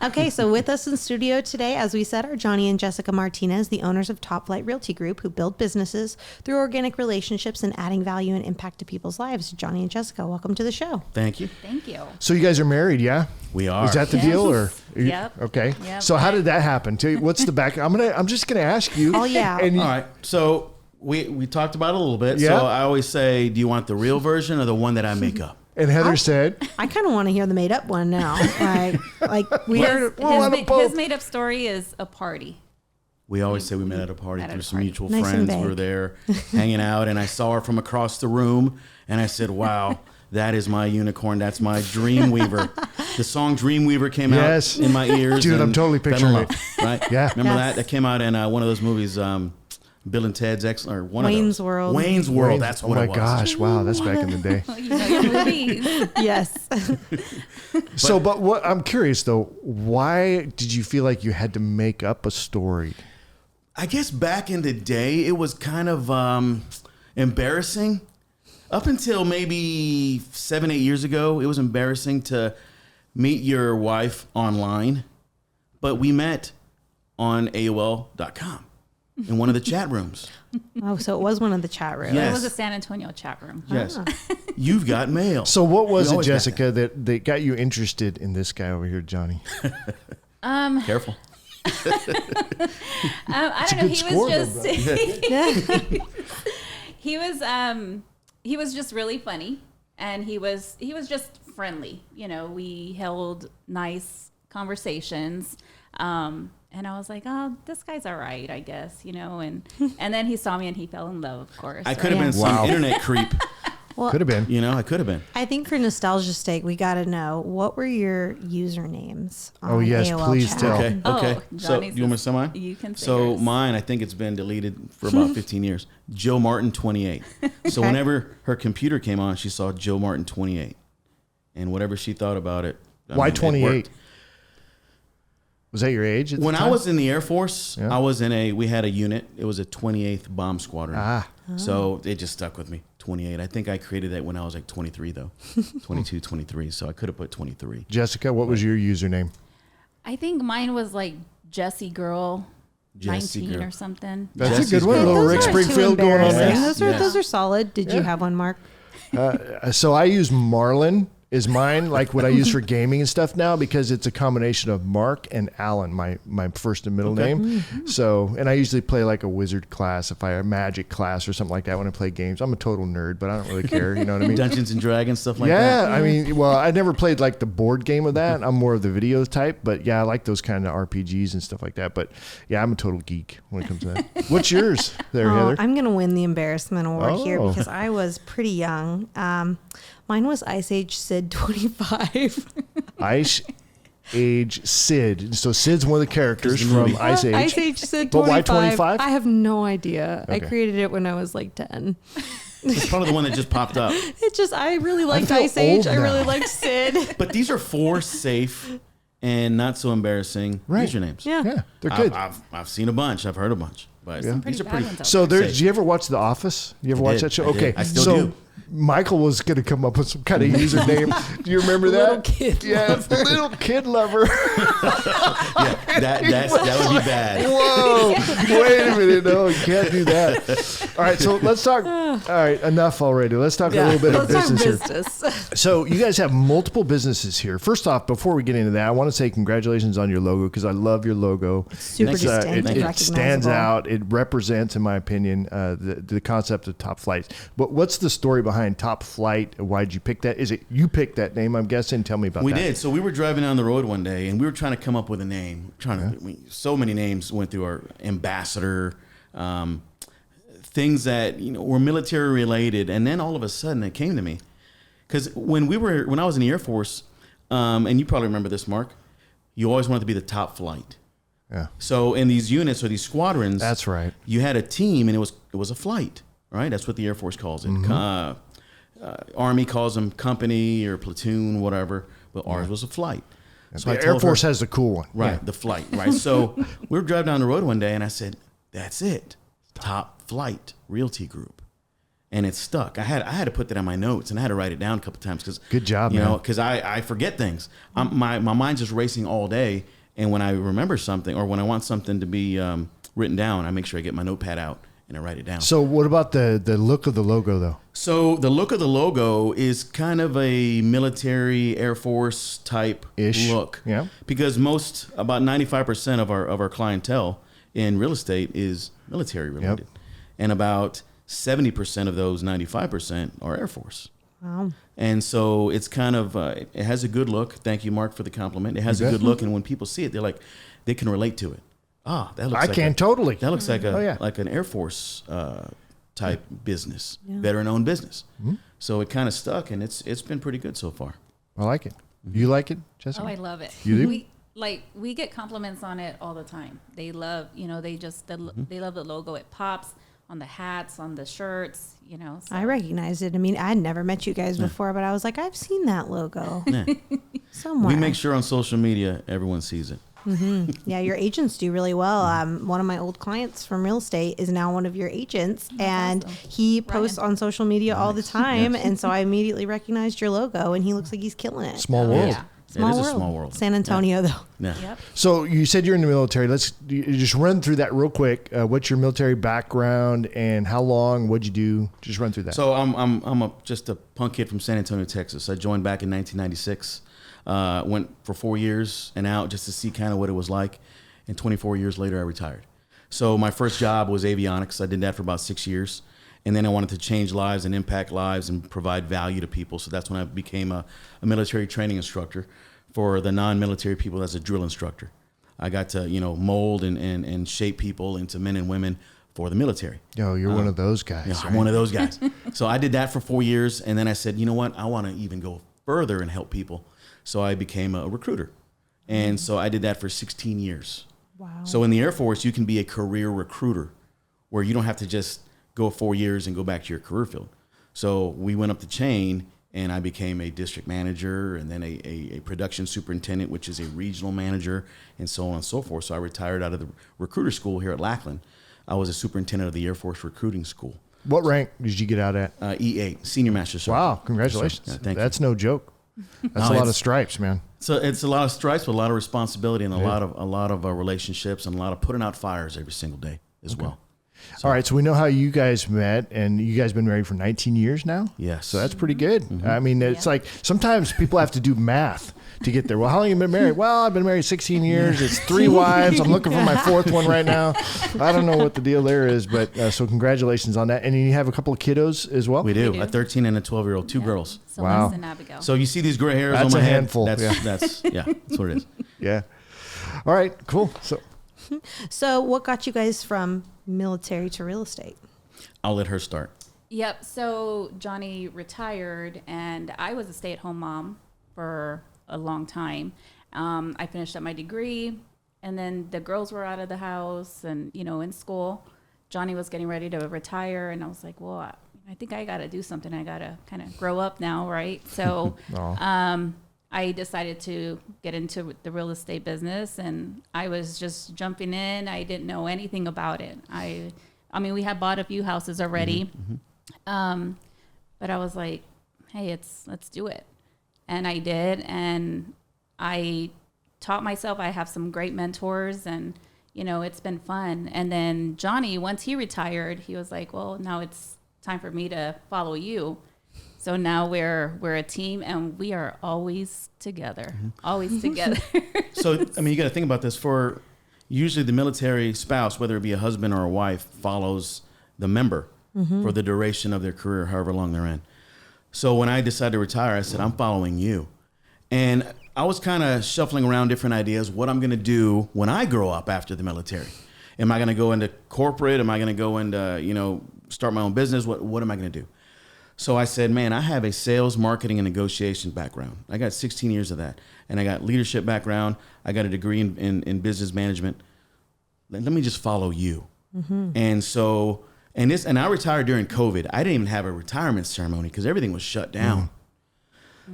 Okay, so with us in studio today, as we said, are Johnny and Jessica Martinez, the owners of Flight Realty Group, who build businesses through organic relationships and adding value and impact to people's lives. Johnny and Jessica, welcome to the show. Thank you. Thank you. So you guys are married, yeah? We are. Is that the deal, or? Yep. Okay. Yep. So how did that happen? What's the back? I'm just gonna ask you. Oh yeah. And All right. So we talked about it a little bit. Yeah. So I always say, do you want the real version or the one that I make up? And Heather said, I kind of want to hear the made up one now. Like we heard. His made up story is a party. We always say we met at a party through some mutual Nice and friends. vague. We were there hanging out, and I saw her from across the room, and I said, wow, that is my unicorn. That's my Dreamweaver. The song Dreamweaver came Yes. out in my ears. Dude, I'm and totally fell in picturing love, it. Right? Yeah. Remember Yes. that? That came out in one of those movies, Bill and Ted's Excellent, or one Wayne's of those. World. Wayne's World. That's what it was. Oh my gosh, wow, that's back in the day. You know your movies. Yes. So, but what I'm curious though, why did you feel like you had to make up a story? I guess back in the day, it was kind of embarrassing. Up until maybe 7, 8 years ago, it was embarrassing to meet your wife online. But we met on AOL.com in one of the chat rooms. Oh, so it was one of the chat rooms. Yes. It was a San Antonio chat room. Yes. You've got mail. So what was We it, always got Jessica, that got you interested in this guy over here, Johnny? Careful. I don't know. good He score, was though, just he was just really funny, and he was just friendly. You know, we held nice conversations. And I was like, oh, this guy's all right, I guess, you know. And then he saw me and he fell in love, of course. I could have been Wow. some internet creep. Well, Could have been. You know, I could have been. I think for nostalgia's sake, we got to know, what were your usernames on Oh, yes, AOL please chat? tell. Okay. Oh, Okay. So, Johnny's you want me to say mine? You can say So yours. mine, I think it's been deleted for about 15 years. Joe Martin 28. So Okay. whenever her computer came on, she saw Joe Martin 28, and whatever she thought about it. Why it 28? worked. Was that your age at the When I time? was in the Air Force, Yeah. I was we had a unit. It was a 28th Bomb Squadron. Ah. So it just stuck with me. 28. I think I created that when I was like 23, though. 22, 23. So I could have put 23. Jessica, what was your username? I think mine was like Jessie Girl Jessie 19 Girl. or something. That's Jessie's a good one. Girl. A little Those Rick aren't too Springfield going on embarrassing. there. Those Yes. are solid. Did you have one, Mark? So I use Marlin is mine, like what I use for gaming and stuff now, because it's a combination of Mark and Alan, my first and middle name. So, and I usually play like a wizard class, if I a magic class or something like that when I play games. I'm a total nerd, but I don't really care. You know what I mean? Dungeons and Dragons, stuff like Yeah, that. I mean, well, I never played like the board game of that. I'm more of the video type, but yeah, I like those kind of RPGs and stuff like that. But yeah, I'm a total geek when it comes to that. What's yours there, Heather? I'm going to win the embarrassment award here Oh. because I was pretty young. Mine was Ice Age Sid 25. Ice Age Sid. So Sid's one of the characters It's the from movie. Ice Age. Ice Age Sid 25. But why 25? I have no idea. I Okay. created it when I was like 10. It's probably the one that just popped up. It just, I really liked feel Ice Age. old I really now. liked Sid. But these are 4 safe and not so embarrassing Right. usernames. Yeah. Yeah, they're good. I've seen a bunch. I've heard a bunch. But Yeah. these are bad pretty. ones out So there. there, did you ever watch The Office? You ever I watch did. that show? I did. Okay, I still so do. Michael was going to come up with some kind of username. Do you remember that? Little kid Yes, little kid lover. Yeah, that would be bad. Whoa! Wait a minute. No, you can't do that. All right, so let's talk. All right, enough already. Let's talk a little bit of Let's talk business here. business. So you guys have multiple businesses here. First off, before we get into that, I want to say congratulations on your logo because I love your logo. Super Thank you. distinct and It stands recognizable. out. It represents, in my opinion, the concept of Top Flights. But what's the story behind Top Flight? Why did you pick that? Is it you picked that name? I'm guessing. Tell me about We that. did. So we were driving down the road one day, and we were trying to come up with a name. So many names went through our ambassador, things that were military related, and then all of a sudden it came to me because when I was in the Air Force, and you probably remember this, Mark, you always wanted to be the top flight. Yeah, So in these units or these squadrons, that's right. you had a team, and it was a flight, right? That's what the Air Force calls it. Army calls them company or platoon, whatever. But ours was a flight. So The I Air told Force her, has the cool one. right, Yeah. the flight, right? So we were driving down the road one day, and I said, "That's it, Top Flight Realty Group." and it stuck. I had to put that on my notes, and I had to write it down a couple times because Good job, you man. know, because I forget things. My mind's just racing all day, and when I remember something or when I want something to be written down, I make sure I get my notepad out and I write it down. So what about the look of the logo though? So the look of the logo is kind of a military Air Force type Ish. look. Yeah. Because about 95% of our clientele in real estate is military related. Yep. And about 70% of those 95% are Air Force. Wow. And so it's kind of it has a good look. Thank you, Marc, for the compliment. It has You a bet. good look, and when people see it, they're like, they can relate to it. Ah, that looks. I like can totally. That looks like Oh, yeah. like an Air Force type business, veteran-owned business. So it kind of stuck, and it's been pretty good so far. I like it. You like it, Jessica? Oh, I love it. You do? We get compliments on it all the time. They love, they love the logo. It pops on the hats, on the shirts, So. I recognized it. I mean, I had never met you guys before, but I was like, I've seen that logo Yeah. somewhere. We make sure on social media everyone sees it. Yeah, your agents do really well. One of my old clients from real estate is now one of your agents, and awesome. he posts Ryan. on social media all the time. Yes. And so I immediately recognized your logo, and he looks like he's killing it. Small world. Yeah. It is a small world. San Antonio, though. Yeah. Yep. So you said you're in the military. You just run through that real quick. What's your military background and how long? What'd you do? Just run through that. So I'm just a punk kid from San Antonio, Texas. I joined back in 1996. Went for 4 years and out just to see kind of what it was like. And 24 years later, I retired. So my first job was avionics. I did that for about 6 years. And then I wanted to change lives and impact lives and provide value to people. So that's when I became a military training instructor for the non-military people as a drill instructor. I got to, mold and shape people into men and women for the military. Yo, you're one of those guys. Yeah, right? I'm one of those guys. So I did that for 4 years. And then I said, you know what? I want to even go further and help people. So I became a recruiter. And so I did that for 16 years. Wow. So in the Air Force, you can be a career recruiter where you don't have to just go 4 years and go back to your career field. So we went up the chain and I became a district manager and then a production superintendent, which is a regional manager, and so on and so forth. So I retired out of the recruiter school here at Lackland. I was a superintendent of the Air Force recruiting school. What rank did you get out at? E8, Senior Master Sergeant. Wow, congratulations. Yeah, thank you. That's no joke. That's No, a lot it's- of stripes, man. So it's a lot of stripes, but a lot of responsibility and a lot of relationships and a lot of putting out fires every single day as well. All right, so we know how you guys met, and you guys been married for 19 years now? Yes. So that's pretty good. Mm-hmm. I mean, it's like sometimes people have to do math to get there. Well, how long have you been married? Well, I've been married 16 years. It's 3 wives. I'm looking for my 4th one right now. I don't know what the deal there is, but so congratulations on that. And you have a couple of kiddos as well? We do. We do. A 13 and a 12-year-old, 2 girls. So Wow. and Abigail. So you see these gray hairs That's on a my head? handful. That's what it is. Yeah. All right, cool. So what got you guys from military to real estate? I'll let her start. Yep. So Johnny retired, and I was a stay-at-home mom for a long time. I finished up my degree, and then the girls were out of the house and, in school. Johnny was getting ready to retire, and I was like, well, I think I got to do something. I got to kind of grow up now, right? So I decided to get into the real estate business, and I was just jumping in. I didn't know anything about it. I mean, we had bought a few houses already, but I was like, hey, let's do it. And I did, and I taught myself. I have some great mentors, and, it's been fun. And then Johnny, once he retired, he was like, well, now it's time for me to follow you. So now we're a team, and we are always together, always together. So, you got to think about this. For usually the military spouse, whether it be a husband or a wife, follows the member for the duration of their career, however long they're in. So when I decided to retire, I said, I'm following you. And I was kind of shuffling around different ideas, what I'm going to do when I grow up after the military. Am I going to go into corporate? Am I going to go into, start my own business? What am I going to do? So I said, man, I have a sales, marketing, and negotiation background. I got 16 years of that. And I got leadership background. I got a degree in business management. Let me just follow you. And so, and I retired during COVID. I didn't even have a retirement ceremony because everything was shut down.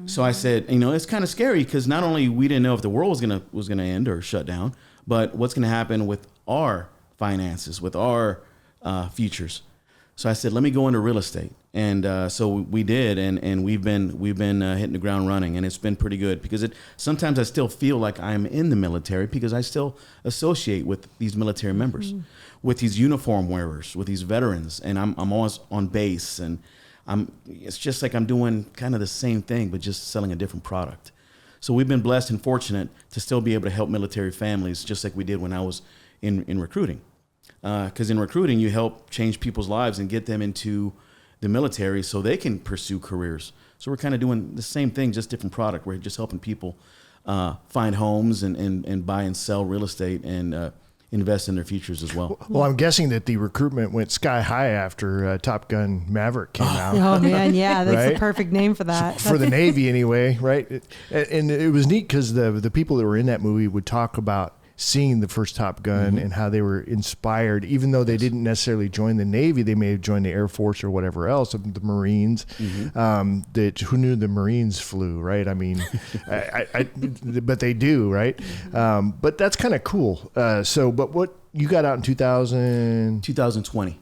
So I said, it's kind of scary because not only we didn't know if the world was gonna end or shut down, but what's gonna happen with our finances, with our futures. So I said, let me go into real estate. And so we did, and we've been hitting the ground running, and it's been pretty good because sometimes I still feel like I'm in the military because I still associate with these military members, with these uniform wearers, with these veterans, and I'm always on base, and it's just like I'm doing kind of the same thing, but just selling a different product. So we've been blessed and fortunate to still be able to help military families, just like we did when I was in recruiting. Because in recruiting, you help change people's lives and get them into the military so they can pursue careers. So we're kind of doing the same thing, just different product. We're just helping people find homes and buy and sell real estate and invest in their futures as well. Well, I'm guessing that the recruitment went sky high after Top Gun Maverick came out. Oh man, yeah, that's Right? the perfect name for that. For the Navy anyway, right? And it was neat because the people that were in that movie would talk about seeing the first Top Gun and how they were inspired, even though they didn't necessarily join the Navy, they may have joined the Air Force or whatever else, the Marines. That who knew the Marines flew, right? I mean, but they do, right? But that's kind of cool. But what you got out in 2020.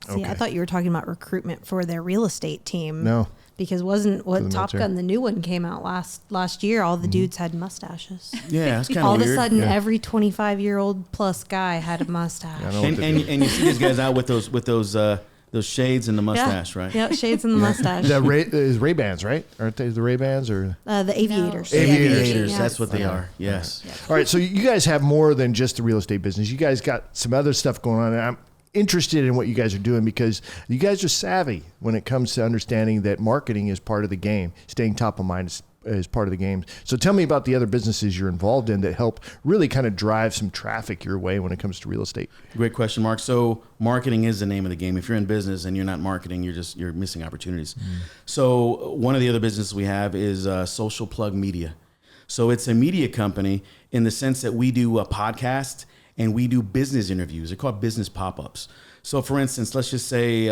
See, Okay. I thought you were talking about recruitment for their real estate team. No. Because wasn't what the Top military. Gun, the new one, came out last year, all the dudes had mustaches. Yeah, it's kind All of of weird. a sudden, Yeah. every 25-year-old plus guy had a mustache. I know what And you see these guys out with those shades and the mustache, right? Yeah, shades in the mustache. The Ray-Bans, right? Aren't they the Ray-Bans or? The aviators. No. Aviators, Yeah. that's what they are. Yes. All right, so you guys have more than just the real estate business. You guys got some other stuff going on. And I'm interested in what you guys are doing because you guys are savvy when it comes to understanding that marketing is part of the game. Staying top of mind is part of the game. So tell me about the other businesses you're involved in that help really kind of drive some traffic your way when it comes to real estate. Great question, Mark. So marketing is the name of the game. If you're in business and you're not marketing, you're missing opportunities. So one of the other businesses we have is Social Plug Media. So it's a media company in the sense that we do a podcast and we do business interviews. They're called business pop-ups. So for instance, let's just say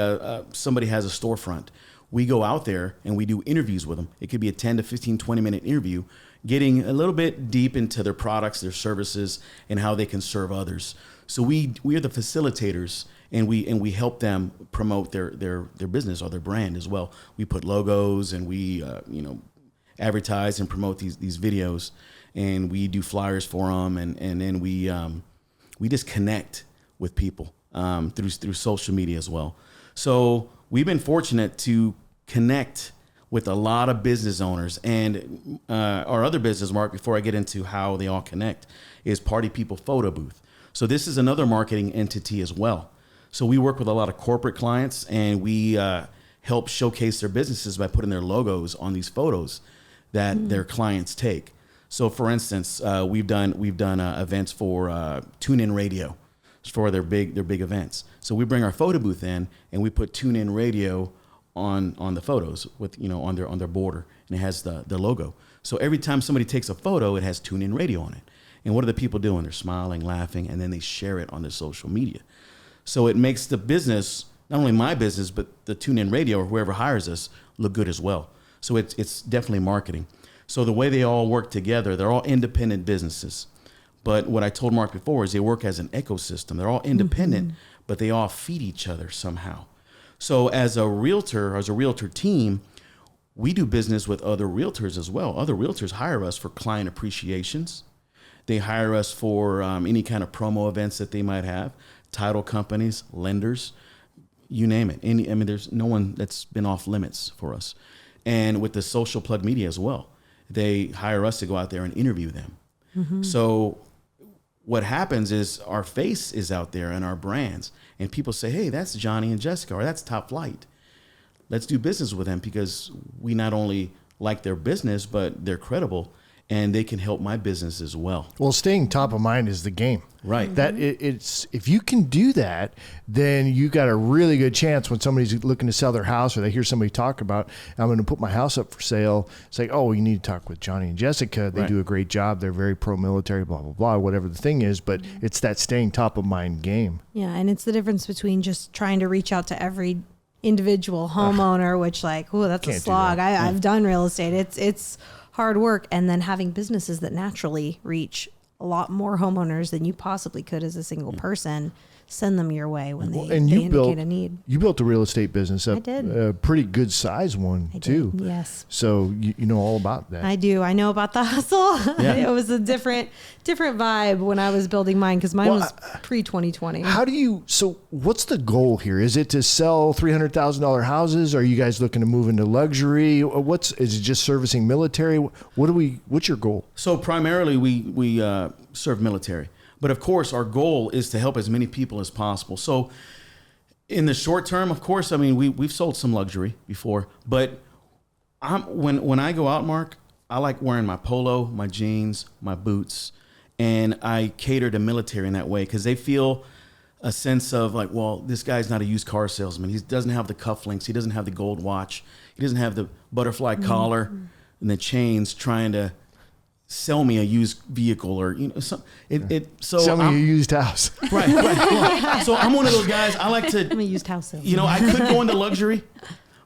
somebody has a storefront. We go out there and we do interviews with them. It could be a 10 to 15, 20-minute interview, getting a little bit deep into their products, their services, and how they can serve others. So we are the facilitators, and we help them promote their business or their brand as well. We put logos and we advertise and promote these videos, and we do flyers for them, and then we just connect with people through social media as well. So we've been fortunate to connect with a lot of business owners, and our other business, Mark, before I get into how they all connect, is Party People Photo Booth. So this is another marketing entity as well. So we work with a lot of corporate clients, and we help showcase their businesses by putting their logos on these photos that their clients take. So, for instance, we've done events for TuneIn Radio for their big events. So we bring our photo booth in and we put TuneIn Radio on the photos with on their border, and it has the logo. So every time somebody takes a photo, it has TuneIn Radio on it. And what are the people doing? They're smiling, laughing, and then they share it on their social media. So it makes the business, not only my business, but the TuneIn Radio or whoever hires us look good as well. So it's definitely marketing. So the way they all work together, they're all independent businesses. But what I told Mark before is they work as an ecosystem. They're all independent, but they all feed each other somehow. So as a realtor team, we do business with other realtors as well. Other realtors hire us for client appreciations. They hire us for any kind of promo events that they might have, title companies, lenders, you name it. There's no one that's been off limits for us. And with the Social Plug Media as well, they hire us to go out there and interview them. So what happens is our face is out there and our brands, and people say, hey, that's Johnny and Jessica, or that's Top Flight. Let's do business with them because we not only like their business, but they're credible and they can help my business as well. Well, staying top of mind is the game. Right. That it's if you can do that, then you got a really good chance when somebody's looking to sell their house or they hear somebody talk about, I'm going to put my house up for sale. It's like, oh, you need to talk with Johnny and Jessica. They Right. do a great job. They're very pro-military, blah, blah, blah, whatever the thing is. But it's that staying top of mind game. Yeah, and it's the difference between just trying to reach out to every individual homeowner, which that's a Can't do slog. that. I've done real estate. It's hard work, and then having businesses that naturally reach a lot more homeowners than you possibly could as a single person. Send them your way when they And you indicate a need. You built a real estate business up. I did. A pretty good size one, too. Yes. So you know all about that. I do. I know about the hustle. Yeah. It was a different vibe when I was building mine because mine was pre-2020. How do you, so what's the goal here? Is it to sell $300,000 houses? Are you guys looking to move into luxury? Is it just servicing military? What's your goal? So primarily we serve military. But of course, our goal is to help as many people as possible. So in the short term, of course, I mean, we've sold some luxury before, but when I go out, Marc, I like wearing my polo, my jeans, my boots, and I cater to military in that way because they feel a sense of like, well, this guy's not a used car salesman. He doesn't have the cufflinks. He doesn't have the gold watch. He doesn't have the butterfly collar and the chains trying to sell me a used vehicle or so Sell me a used house. right. So I'm one of those guys. I like to. I'm a used house salesman. I could go into luxury,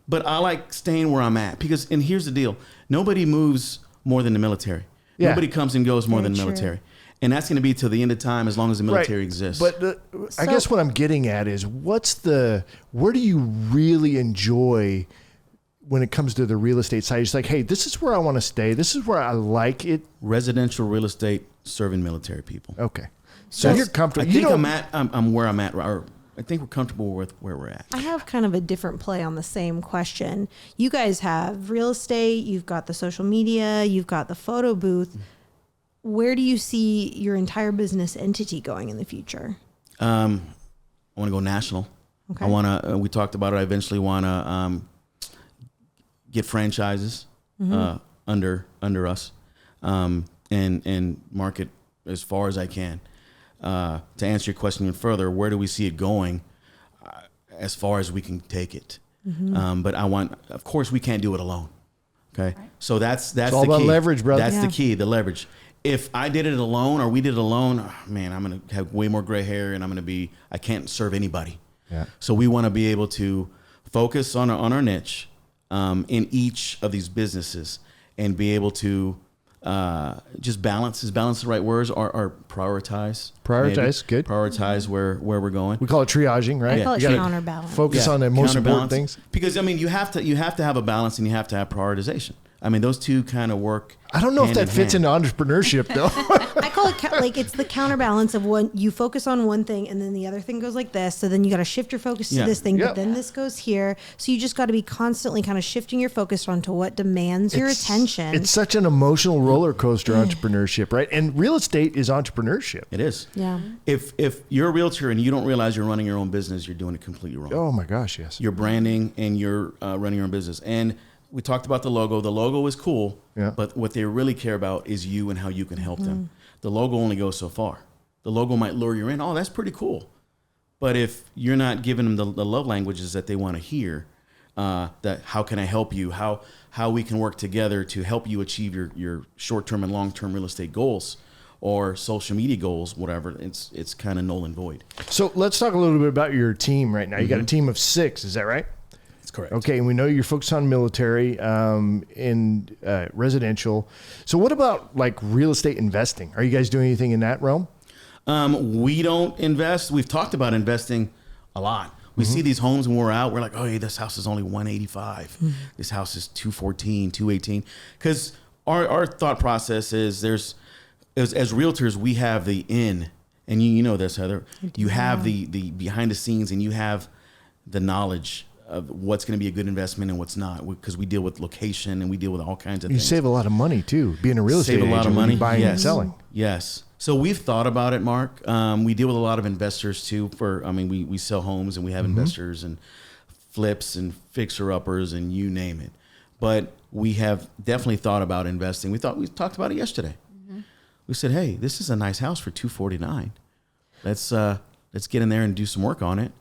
but I like staying where I'm at because. And here's the deal: nobody moves more than the military. Yeah. Nobody comes and goes more Very than the true. military, and that's going to be till the end of time as long as the military exists. But I guess what I'm getting at is where do you really enjoy when it comes to the real estate side? It's like, hey, this is where I want to stay. This is where I like it. Residential real estate serving military people. Okay. So you're comfortable. I think I'm where I'm at, or I think we're comfortable with where we're at. I have kind of a different play on the same question. You guys have real estate, you've got the social media, you've got the photo booth. Where do you see your entire business entity going in the future? I want to go national. Okay. I want to. We talked about it. I eventually want to get franchises under us, and market as far as I can. To answer your question even further, where do we see it going? As far as we can take it. But of course, we can't do it alone. Okay, so that's all the about key. leverage, brother. That's Yeah. the key, the leverage. If I did it alone or we did it alone, man, I'm gonna have way more gray hair and I can't serve anybody. Yeah. So we want to be able to focus on our niche in each of these businesses and be able to just balance. Is balance the right words? Or prioritize? Prioritize, maybe. good. Prioritize where we're going. We call it triaging, right? I call it You gotta counterbalance. Focus on the most important Counterbalance. things. Because I mean, you have to have a balance and you have to have prioritization. I mean, those two kind of work. I don't know if hand that in fits hand. into entrepreneurship, though. I call it like it's the counterbalance of when you focus on one thing and then the other thing goes like this. So then you got to shift your focus to Yeah. this thing, Yep. but then this goes here. So you just got to be constantly kind of shifting your focus onto what demands your attention. It's such an emotional roller coaster, entrepreneurship, right? And real estate is entrepreneurship. It is. yeah. If you're a realtor and you don't realize you're running your own business, you're doing it completely wrong. Oh my gosh, yes. You're branding and you're running your own business. And we talked about the logo. The logo is cool, Yeah. but what they really care about is you and how you can help them. The logo only goes so far. The logo might lure you in. Oh, that's pretty cool. But if you're not giving them the love languages that they want to hear, that how can I help you? How we can work together to help you achieve your short-term and long-term real estate goals or social media goals, whatever, it's kind of null and void. So let's talk a little bit about your team right now. You got a team of 6, is that right? That's correct. Okay, and we know you're focused on military and residential. So what about like real estate investing? Are you guys doing anything in that realm? We don't invest. We've talked about investing a lot. We see these homes when we're out. We're like, oh, hey, this house is only 185. This house is 214, 218. Because our thought process is as realtors, we have the in, and you know this, Heather. You have the behind the scenes, and you have the knowledge of what's going to be a good investment and what's not, because we deal with location and we deal with all kinds of You things. save a lot of money too, being a real estate Save a lot agent of when money. you're buying Yes. and selling. Yes. So we've thought about it, Marc. We deal with a lot of investors too. We sell homes and we have investors and flips and fixer-uppers and you name it. But we have definitely thought about investing. We talked about it yesterday. We said, hey, this is a nice house for $249. Let's get in there and do some work on it.